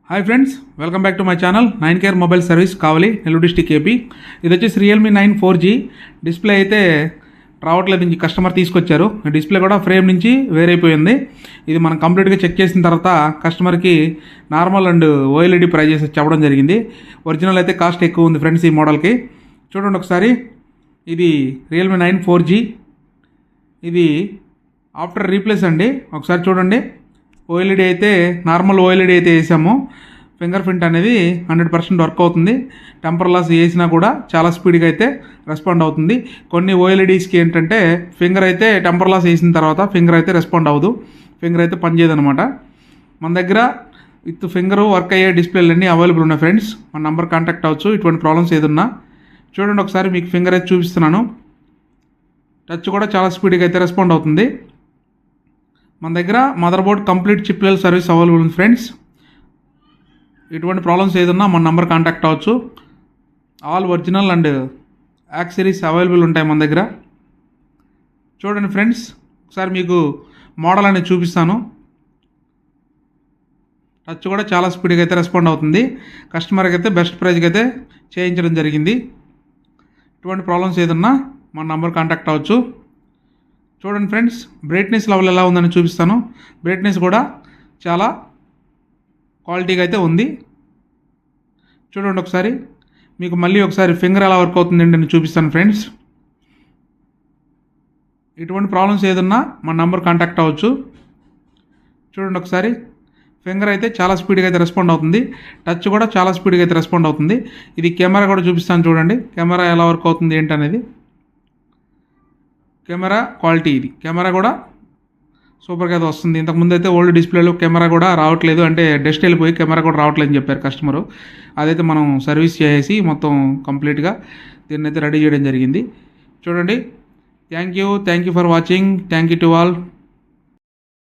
Hi friends, welcome back to my channel 9Care mobile service Kavali, Nellore district AP. ఇది వచ్చేసి Realme 9 4G display అయితే రావట్లేదు. ఇంక customer తీసుకొచ్చారు. డిస్ప్లే కూడా ఫ్రేమ్ నుంచి వేరైపోయింది. ఇది మనం కంప్లీట్గా చెక్ చేసిన తర్వాత కస్టమర్కి నార్మల్ అండ్ ఓఎల్ఈడి ప్రైజెస్ చెప్పడం జరిగింది. ఒరిజినల్ అయితే కాస్ట్ ఎక్కువ ఉంది ఫ్రెండ్స్ ఈ మోడల్కి. చూడండి ఒకసారి, ఇది రియల్మీ 9 4G. ఇది ఆఫ్టర్ రీప్లేస్ అండి. ఒకసారి చూడండి, ఓఎల్ఈడి అయితే నార్మల్ ఓఎల్ఈడి అయితే వేసాము. ఫింగర్ ప్రింట్ అనేది 100% వర్క్ అవుతుంది. టెంపర్ లాస్ వేసినా కూడా చాలా స్పీడ్గా అయితే రెస్పాండ్ అవుతుంది. కొన్ని ఓఎల్ఈడీస్కి ఏంటంటే ఫింగర్ అయితే టెంపర్ లాస్ వేసిన తర్వాత ఫింగర్ అయితే రెస్పాండ్ అవ్వదు, ఫింగర్ అయితే పనిచేయదనమాట. మన దగ్గర విత్ ఫింగర్ వర్క్ అయ్యే డిస్ప్లేలన్నీ అవైలబుల్ ఉన్నాయి ఫ్రెండ్స్. మన నెంబర్ కాంటాక్ట్ అవ్వచ్చు ఇటువంటి ప్రాబ్లమ్స్ ఏదన్నా. చూడండి ఒకసారి, మీకు ఫింగర్ అయితే చూపిస్తున్నాను. టచ్ కూడా చాలా స్పీడ్గా అయితే రెస్పాండ్ అవుతుంది. మన దగ్గర mother board complete chip level service available ఉంది ఫ్రెండ్స్. ఇటువంటి ప్రాబ్లమ్స్ ఏదన్నా మన నెంబర్ కాంటాక్ట్ అవ్వచ్చు. All original and accessories available ఉంటాయి మన దగ్గర. చూడండి ఫ్రెండ్స్, ఒకసారి మీకు మోడల్ అనేది చూపిస్తాను. టచ్ కూడా చాలా స్పీడ్గా అయితే రెస్పాండ్ అవుతుంది. కస్టమర్కి అయితే బెస్ట్ ప్రైస్కి అయితే చేయించడం జరిగింది. ఇటువంటి ప్రాబ్లమ్స్ ఏదన్నా మన నెంబర్ కాంటాక్ట్ అవ్వచ్చు. చూడండి ఫ్రెండ్స్, బ్రైట్నెస్ లెవెల్ ఎలా ఉందని చూపిస్తాను. బ్రైట్నెస్ కూడా చాలా క్వాలిటీగా అయితే ఉంది. చూడండి ఒకసారి, మీకు మళ్ళీ ఒకసారి ఫింగర్ ఎలా వర్క్ అవుతుంది నేను చూపిస్తాను ఫ్రెండ్స్. ఇటువంటి ప్రాబ్లమ్స్ ఏదన్నా మన నెంబర్ కాంటాక్ట్ అవ్వచ్చు. చూడండి ఒకసారి, ఫింగర్ అయితే చాలా స్పీడ్గా అయితే రెస్పాండ్ అవుతుంది. టచ్ కూడా చాలా స్పీడ్గా అయితే రెస్పాండ్ అవుతుంది. ఇది కెమెరా కూడా చూపిస్తాను చూడండి, కెమెరా ఎలా వర్క్ అవుతుంది ఏంటనేది. కెమెరా క్వాలిటీ, ఇది కెమెరా కూడా సూపర్గా అయితే వస్తుంది. ఇంతకుముందు అయితే ఓల్డ్ డిస్ప్లేలో కెమెరా కూడా రావట్లేదు, అంటే డస్ట్ వెళ్ళిపోయి కెమెరా కూడా రావట్లేదు అని చెప్పారు కస్టమరు. అదైతే మనం సర్వీస్ చేసి మొత్తం కంప్లీట్గా దీన్ని అయితే రెడీ చేయడం జరిగింది. చూడండి, thank you for watching. Thank you to all.